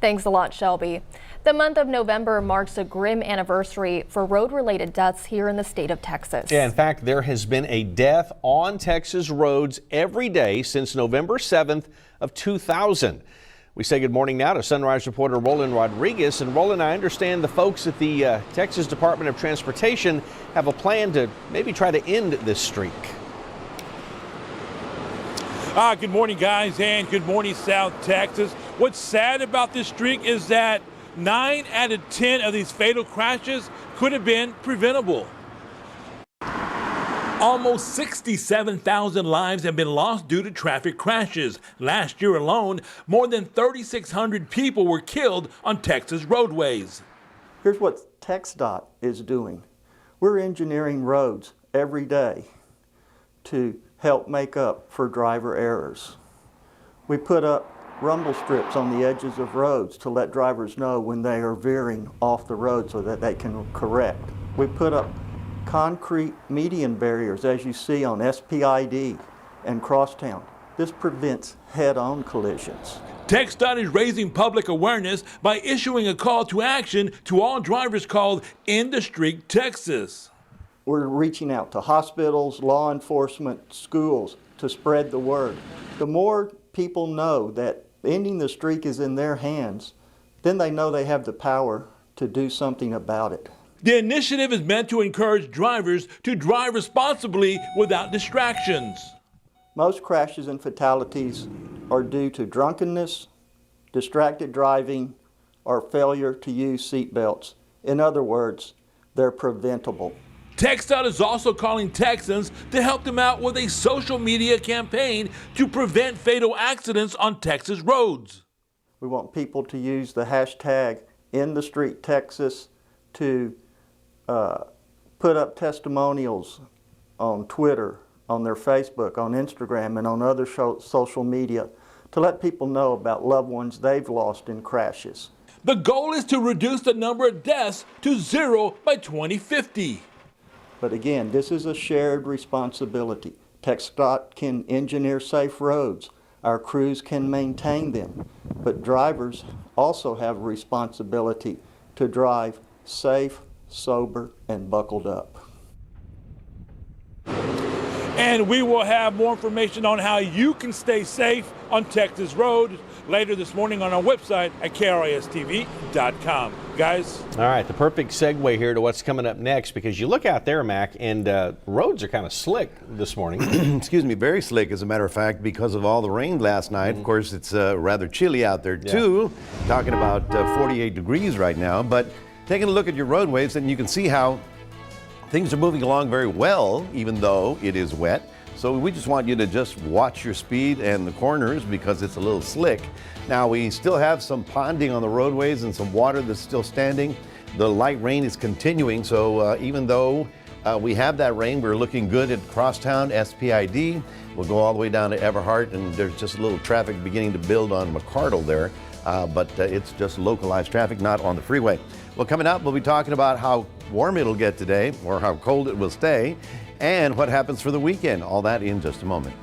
Thanks a lot, Shelby. The month of November marks a grim anniversary for road-related deaths here in the state of Texas. Yeah, in fact, there has been a death on Texas roads every day since November 7th of 2000. We say good morning now to Sunrise reporter Roland Rodriguez. And Roland, I understand the folks at the Texas Department of Transportation have a plan to maybe try to end this streak. Good morning, guys, and good morning, South Texas. What's sad about this streak is that 9 out of 10 of these fatal crashes could have been preventable. Almost 67,000 lives have been lost due to traffic crashes. Last year alone, more than 3,600 people were killed on Texas roadways. Here's what TxDOT is doing. We're engineering roads every day to help make up for driver errors. We put up rumble strips on the edges of roads to let drivers know when they are veering off the road so that they can correct. We put up concrete median barriers, as you see on SPID and Crosstown. This prevents head-on collisions. TxDOT is raising public awareness by issuing a call to action to all drivers called End the Streak Texas. We're reaching out to hospitals, law enforcement, schools to spread the word. The more people know that ending the streak is in their hands, then they know they have the power to do something about it. The initiative is meant to encourage drivers to drive responsibly without distractions. Most crashes and fatalities are due to drunkenness, distracted driving, or failure to use seat belts. In other words, they're preventable. TxDOT is also calling Texans to help them out with a social media campaign to prevent fatal accidents on Texas roads. We want people to use the hashtag #InTheStreetTexas to put up testimonials on Twitter, on their Facebook, on Instagram, and on other social media to let people know about loved ones they've lost in crashes. The goal is to reduce the number of deaths to 0 by 2050. But again, this is a shared responsibility. TxDOT can engineer safe roads. Our crews can maintain them. But drivers also have a responsibility to drive safe, sober, and buckled up. And we will have more information on how you can stay safe on Texas roads later this morning on our website at KRISTV.com. Guys? All right, the perfect segue here to what's coming up next, because you look out there, Mac, and roads are kind of slick this morning. Excuse me, very slick, as a matter of fact, because of all the rain last night. Of course, it's rather chilly out there, too. Talking about 48 degrees right now. But taking a look at your roadways, and you can see how things are moving along very well, even though it is wet. So we just want you to just watch your speed and the corners because it's a little slick. Now, we still have some ponding on the roadways and some water that's still standing. The light rain is continuing, so even though we have that rain, we're looking good at Crosstown, SPID. We'll go all the way down to Everhart, and there's just a little traffic beginning to build on McCardle there, but it's just localized traffic, not on the freeway. Well, coming up, we'll be talking about how warm it'll get today, or how cold it will stay, and what happens for the weekend. All that in just a moment.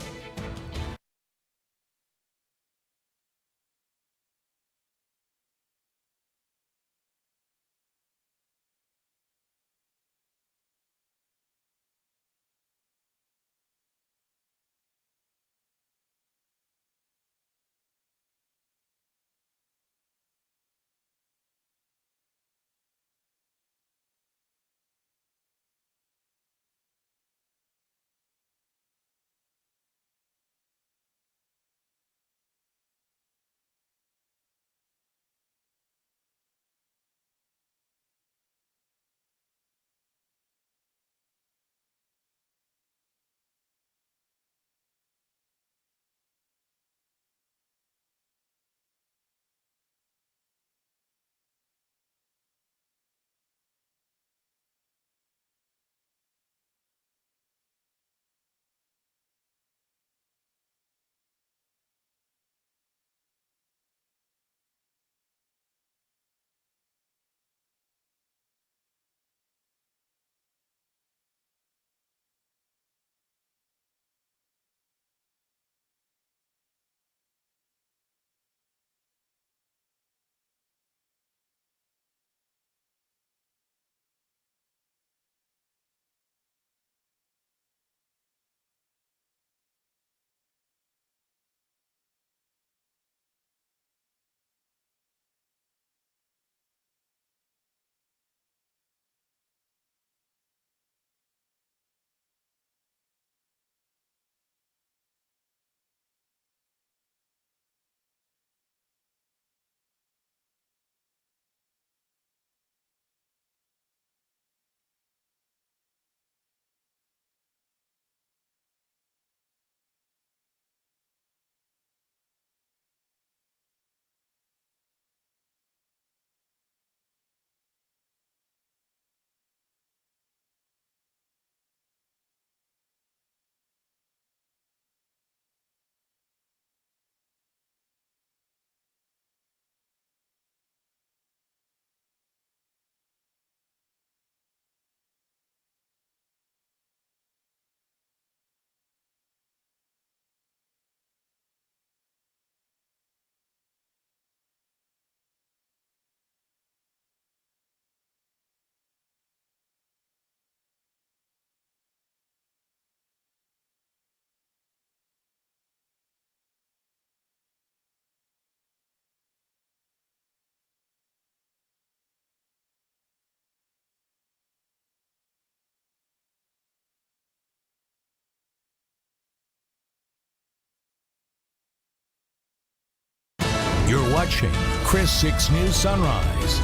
You're watching Chris 6 News Sunrise.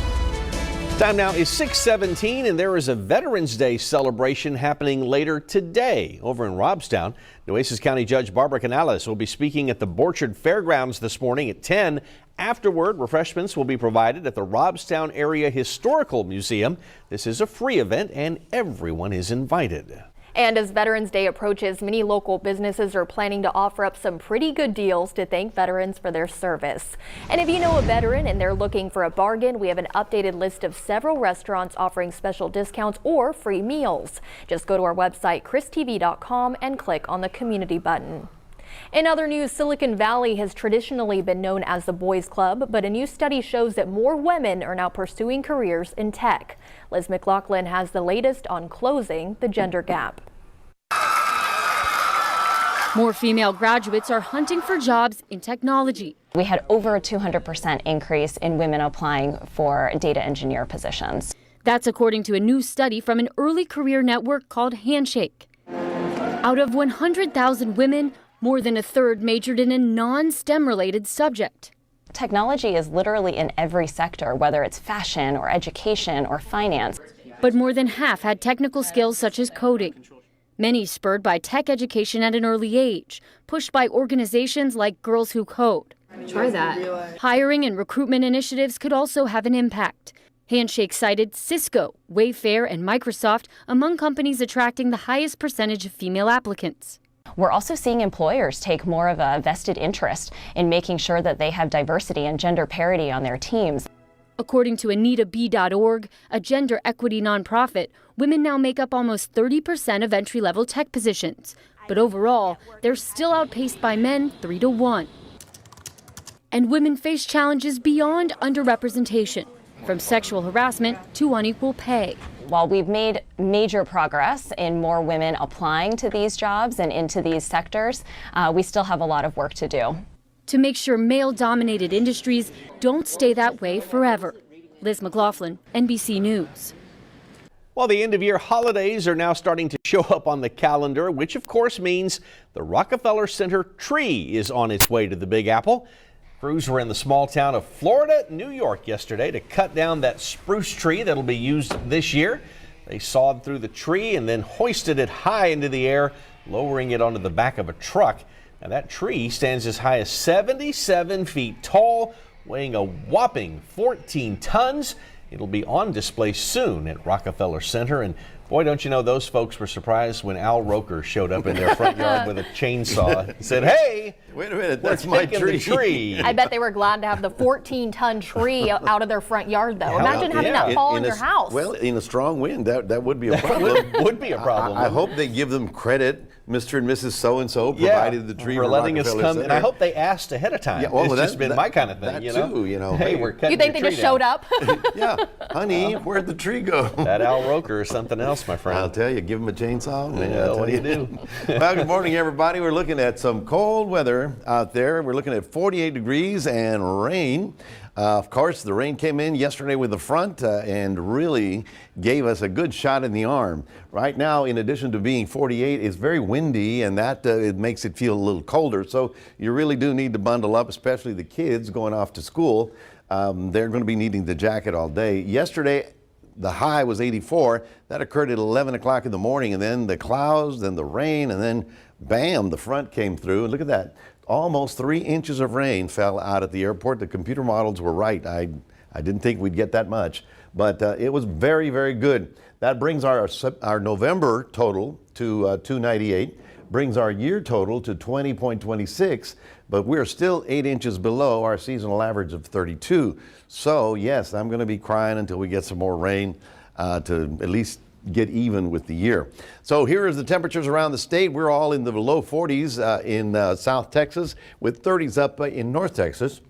Time now is 6:17, and there is a Veterans Day celebration happening later today over in Robstown. Nueces County Judge Barbara Canales will be speaking at the Borchard Fairgrounds this morning at 10. Afterward, refreshments will be provided at the Robstown Area Historical Museum. This is a free event, and everyone is invited. And as Veterans Day approaches, many local businesses are planning to offer up some pretty good deals to thank veterans for their service. And if you know a veteran and they're looking for a bargain, we have an updated list of several restaurants offering special discounts or free meals. Just go to our website, christv.com, and click on the community button. In other news, Silicon Valley has traditionally been known as the boys' club, but a new study shows that more women are now pursuing careers in tech. Liz McLaughlin has the latest on closing the gender gap. More female graduates are hunting for jobs in technology. We had over a 200% increase in women applying for data engineer positions. That's according to a new study from an early career network called Handshake. Out of 100,000 women, more than a third majored in a non-STEM related subject. Technology is literally in every sector, whether it's fashion or education or finance. But more than half had technical skills such as coding. Many spurred by tech education at an early age, pushed by organizations like Girls Who Code. Try that. Hiring and recruitment initiatives could also have an impact. Handshake cited Cisco, Wayfair, and Microsoft among companies attracting the highest percentage of female applicants. We're also seeing employers take more of a vested interest in making sure that they have diversity and gender parity on their teams. According to AnitaB.org, a gender equity nonprofit, women now make up almost 30% of entry-level tech positions. But overall, they're still outpaced by men 3-1. And women face challenges beyond underrepresentation, from sexual harassment to unequal pay. While we've made major progress in more women applying to these jobs and into these sectors, we still have a lot of work to do. To make sure male-dominated industries don't stay that way forever. Liz McLaughlin, NBC News. Well, the end-of-year holidays are now starting to show up on the calendar, which of course means the Rockefeller Center tree is on its way to the Big Apple. Crews were in the small town of Florida, New York yesterday to cut down that spruce tree that'll be used this year. They sawed through the tree and then hoisted it high into the air, lowering it onto the back of a truck. Now that tree stands as high as 77 feet tall, weighing a whopping 14 tons. It'll be on display soon at Rockefeller Center. And boy, don't you know, those folks were surprised when Al Roker showed up in their front yard with a chainsaw and said, "Hey, wait a minute, that's my tree." I bet they were glad to have the 14-ton tree out of their front yard, though. Imagine having that fall on your house. Well, in a strong wind, that would be a problem. Would be a problem. I hope they give them credit, Mr. and Mrs. So-and-so provided the tree for letting us Rockefeller come. Center. And I hope they asked ahead of time. Yeah, well, it's just been my kind of thing, that you know. too, you know. Hey, we're cutting You think they your just tree showed down. up? Yeah, honey, where'd the tree go? That Al Roker is something else, my friend. I'll tell you, give them a chainsaw. Man, Yeah, I'll what tell do you do? Well, good morning, everybody. We're looking at some cold weather out there. We're looking at 48 degrees and rain. Of course, the rain came in yesterday with the front and really gave us a good shot in the arm. Right now, in addition to being 48, it's very windy, and that it makes it feel a little colder. So you really do need to bundle up, especially the kids going off to school. They're going to be needing the jacket all day. Yesterday, the high was 84. That occurred at 11 o'clock in the morning, and then the clouds, then the rain, and then bam, the front came through. And look at that. Almost 3 inches of rain fell out at the airport. The computer models were right. I didn't think we'd get that much, but it was very, very good. That brings our November total to 298, brings our year total to 20.26, but we're still 8 inches below our seasonal average of 32. So yes, I'm going to be crying until we get some more rain to at least get even with the year. So here is the temperatures around the state. We're all in the low 40s in South Texas, with 30s up in North Texas.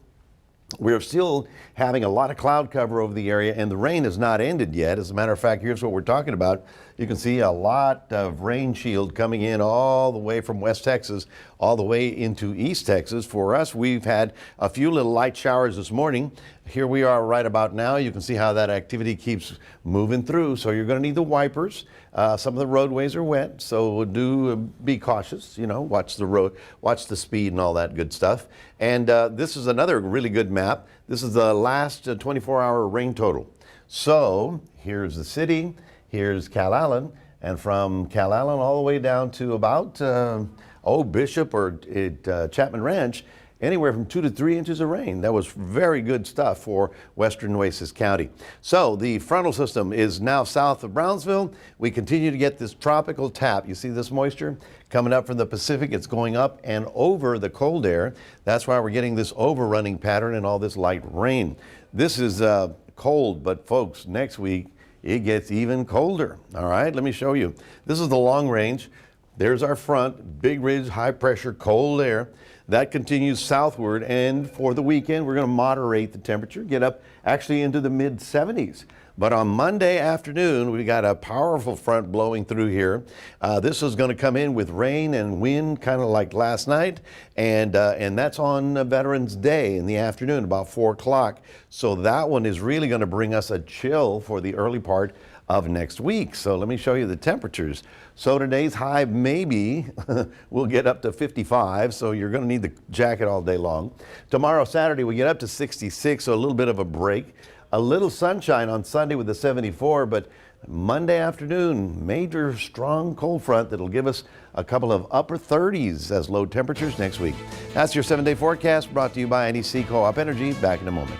We're still having a lot of cloud cover over the area, and the rain has not ended yet. As a matter of fact, here's what we're talking about. You can see a lot of rain shield coming in all the way from West Texas, all the way into East Texas. For us, we've had a few little light showers this morning. Here we are right about now. You can see how that activity keeps moving through. So you're going to need the wipers. Some of the roadways are wet, so do be cautious. You know, watch the road, watch the speed and all that good stuff. And this is another really good map. This is the last 24-hour rain total. So here's the city, here's Calallen, and from Calallen all the way down to about Bishop or Chapman Ranch, anywhere from 2 to 3 inches of rain. That was very good stuff for western Nueces County. So the frontal system is now south of Brownsville. We continue to get this tropical tap. You see this moisture coming up from the Pacific. It's going up and over the cold air. That's why we're getting this overrunning pattern and all this light rain. This is cold, but folks, next week it gets even colder. All right, let me show you. This is the long range. There's our front, big ridge, high pressure, cold air. That continues southward, and for the weekend, we're going to moderate the temperature, get up actually into the mid 70s. But on Monday afternoon, we got a powerful front blowing through here. This is going to come in with rain and wind, kind of like last night, and that's on Veterans Day in the afternoon, about 4 o'clock. So that one is really going to bring us a chill for the early part of next week. So let me show you the temperatures. So today's high maybe we'll get up to 55, so you're going to need the jacket all day long. Tomorrow, Saturday, we get up to 66, so a little bit of a break. A little sunshine on Sunday with the 74, but Monday afternoon, major strong cold front that'll give us a couple of upper 30s as low temperatures next week. That's your 7-day forecast brought to you by NEC Co-op Energy. Back in a moment.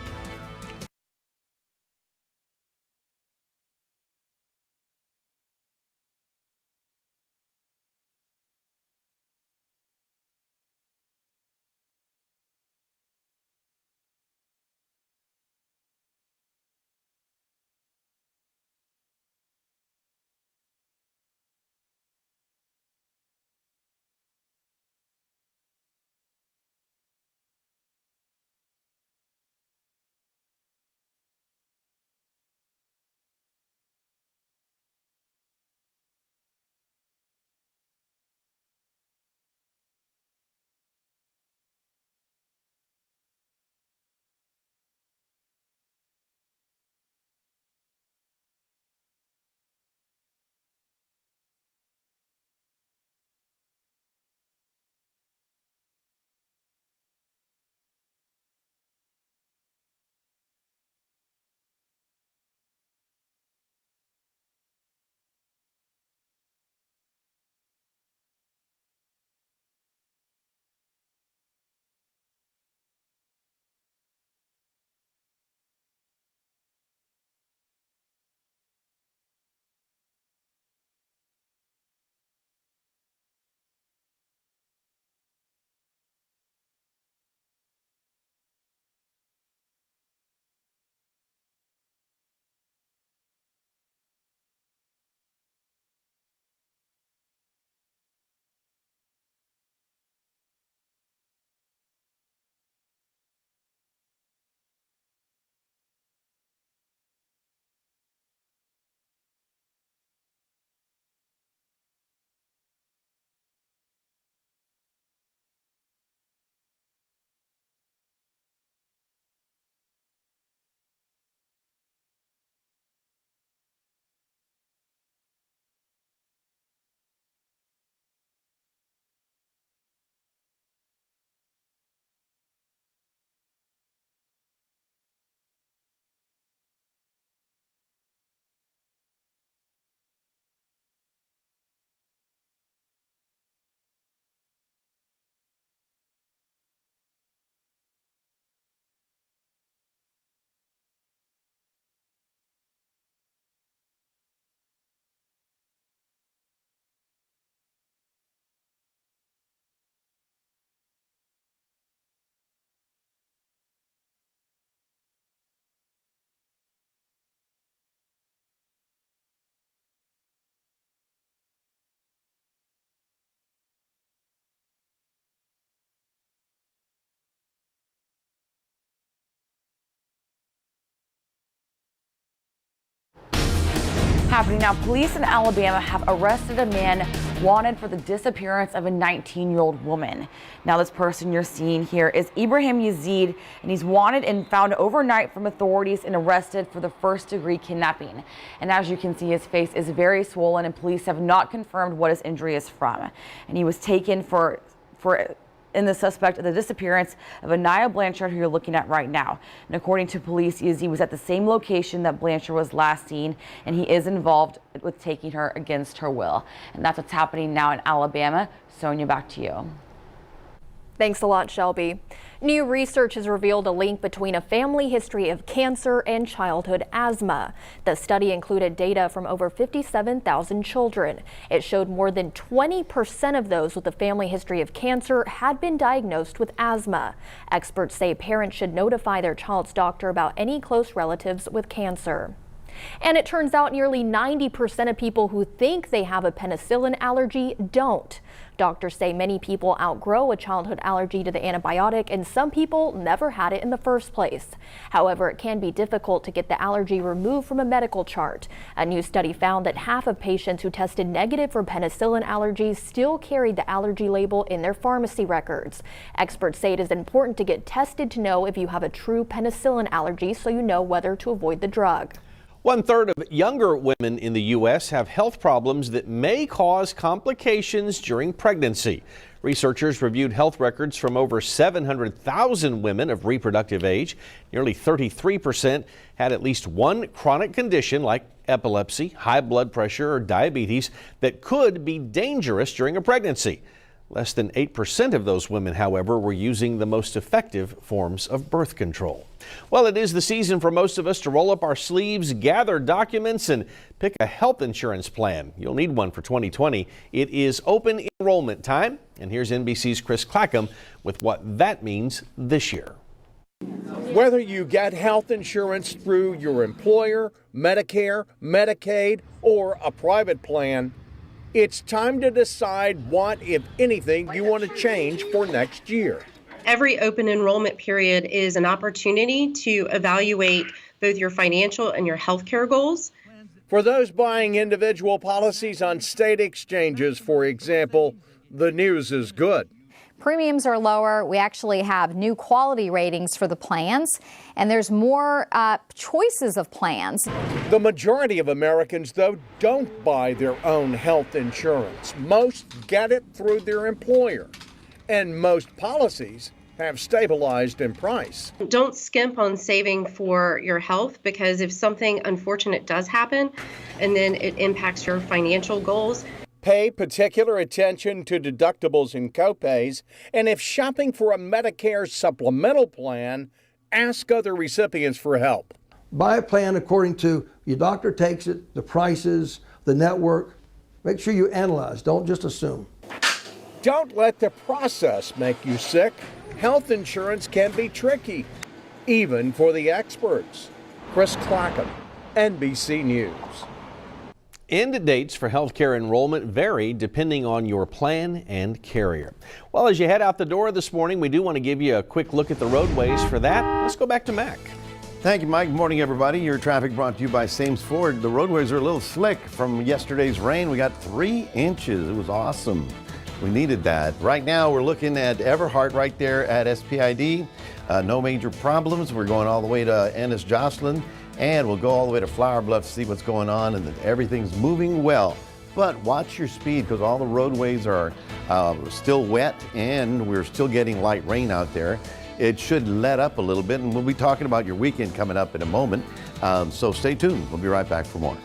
Happening now, police in Alabama have arrested a man wanted for the disappearance of a 19-year-old woman. Now, this person you're seeing here is Ibrahim Yazid, and he's wanted and found overnight from authorities and arrested for the first-degree kidnapping. And as you can see, his face is very swollen, and police have not confirmed what his injury is from. And he was taken in the suspect of the disappearance of Anaya Blanchard, who you're looking at right now. And according to police, Yazid was at the same location that Blanchard was last seen, and he is involved with taking her against her will. And that's what's happening now in Alabama. Sonia, back to you. Thanks a lot, Shelby. New research has revealed a link between a family history of cancer and childhood asthma. The study included data from over 57,000 children. It showed more than 20% of those with a family history of cancer had been diagnosed with asthma. Experts say parents should notify their child's doctor about any close relatives with cancer. And it turns out nearly 90% of people who think they have a penicillin allergy don't. Doctors say many people outgrow a childhood allergy to the antibiotic, and some people never had it in the first place. However, it can be difficult to get the allergy removed from a medical chart. A new study found that half of patients who tested negative for penicillin allergies still carried the allergy label in their pharmacy records. Experts say it is important to get tested to know if you have a true penicillin allergy, so you know whether to avoid the drug. 1/3 of younger women in the U.S. have health problems that may cause complications during pregnancy. Researchers reviewed health records from over 700,000 women of reproductive age. Nearly 33% had at least one chronic condition like epilepsy, high blood pressure, or diabetes that could be dangerous during a pregnancy. Less than 8% of those women, however, were using the most effective forms of birth control. Well, it is the season for most of us to roll up our sleeves, gather documents, and pick a health insurance plan. You'll need one for 2020. It is open enrollment time, and here's NBC's Chris Clackham with what that means this year. Whether you get health insurance through your employer, Medicare, Medicaid, or a private plan, it's time to decide what, if anything, you want to change for next year. Every open enrollment period is an opportunity to evaluate both your financial and your healthcare goals. For those buying individual policies on state exchanges, for example, the news is good. Premiums are lower. We actually have new quality ratings for the plans, and there's more choices of plans. The majority of Americans, though, don't buy their own health insurance. Most get it through their employer, and most policies have stabilized in price. Don't skimp on saving for your health, because if something unfortunate does happen and then it impacts your financial goals, pay particular attention to deductibles and copays, and if shopping for a Medicare supplemental plan, ask other recipients for help. Buy a plan according to your doctor takes it, the prices, the network. Make sure you analyze, don't just assume. Don't let the process make you sick. Health insurance can be tricky, even for the experts. Chris Clackham, NBC News. End dates for healthcare enrollment vary depending on your plan and carrier. Well, as you head out the door this morning, we do want to give you a quick look at the roadways. For that, let's go back to Mac. Thank you, Mike. Good morning, everybody. Your traffic brought to you by Sames Ford. The roadways are a little slick from yesterday's rain. We got 3 inches. It was awesome. We needed that. Right now, we're looking at Everhart right there at SPID. No major problems. We're going all the way to Ennis Jocelyn. And we'll go all the way to Flower Bluff to see what's going on, and everything's moving well. But watch your speed, because all the roadways are still wet, and we're still getting light rain out there. It should let up a little bit, and we'll be talking about your weekend coming up in a moment. So stay tuned. We'll be right back for more.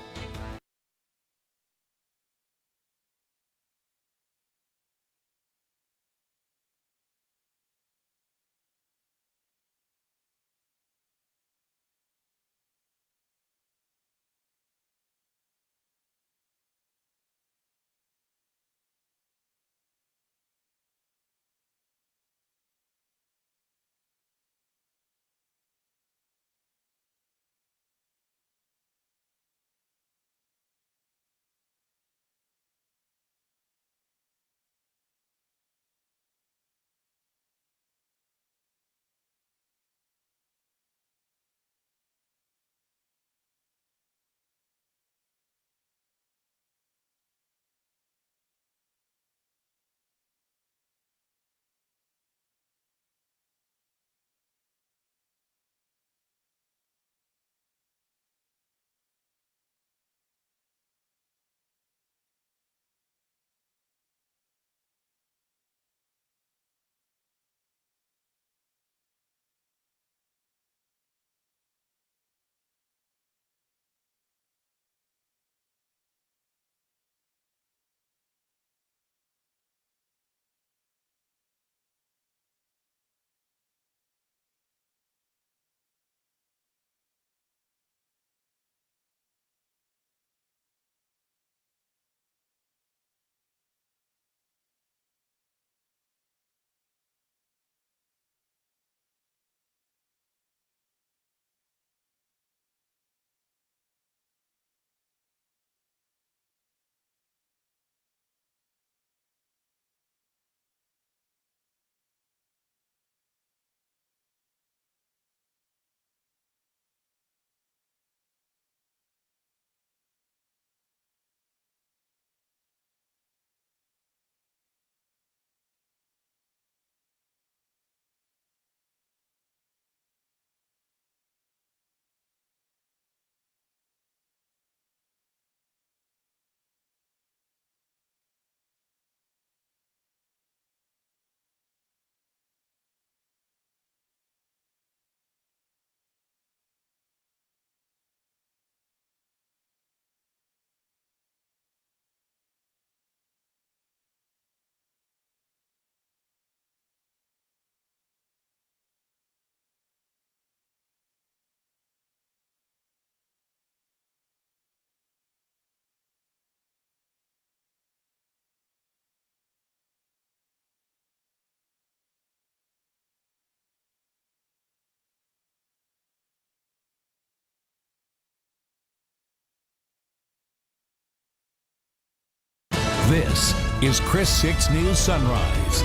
This is Chris 6 News Sunrise.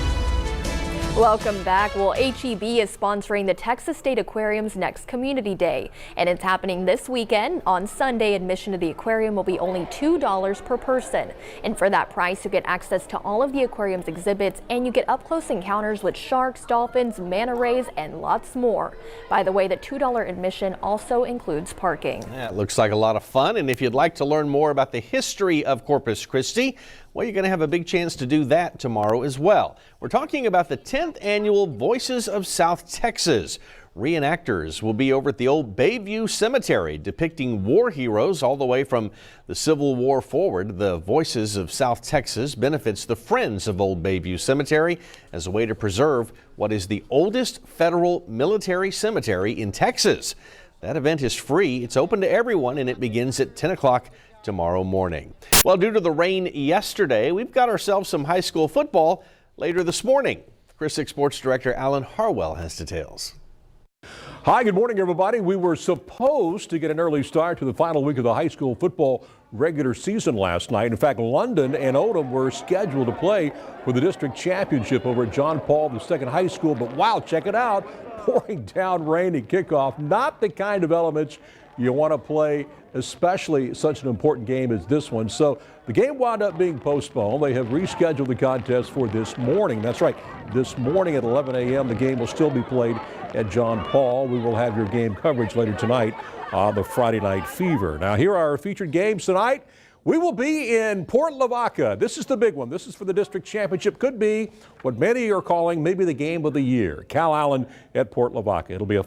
Welcome back. Well, HEB is sponsoring the Texas State Aquarium's next Community Day, and it's happening this weekend. On Sunday, admission to the aquarium will be only $2 per person, and for that price, you get access to all of the aquarium's exhibits, and you get up-close encounters with sharks, dolphins, manta rays, and lots more. By the way, the $2 admission also includes parking. Yeah, it looks like a lot of fun, and if you'd like to learn more about the history of Corpus Christi, well, you're going to have a big chance to do that tomorrow as well. We're talking about the 10th annual Voices of South Texas. Reenactors will be over at the old Bayview Cemetery depicting war heroes all the way from the Civil War forward. The Voices of South Texas benefits the Friends of Old Bayview Cemetery as a way to preserve what is the oldest federal military cemetery in Texas. That event is free. It's open to everyone, and it begins at 10 o'clock tomorrow morning. Well, due to the rain yesterday, we've got ourselves some high school football later this morning. Chris 6 Sports Director Alan Harwell has details. Hi, good morning, everybody. We were supposed to get an early start to the final week of the high school football regular season last night. In fact, London and Odom were scheduled to play for the district championship over at John Paul II High School. But wow, check it out. Pouring down rain at kickoff. Not the kind of elements you want to play, especially such an important game as this one. So the game wound up being postponed. They have rescheduled the contest for this morning. That's right, this morning at 11 a.m. the game will still be played at John Paul. We will have your game coverage later tonight on the Friday Night Fever. Now here are our featured games tonight. We will be in Port Lavaca. This is the big one. This is for the district championship. Could be what many are calling maybe the game of the year. Cal Allen at Port Lavaca. It'll be a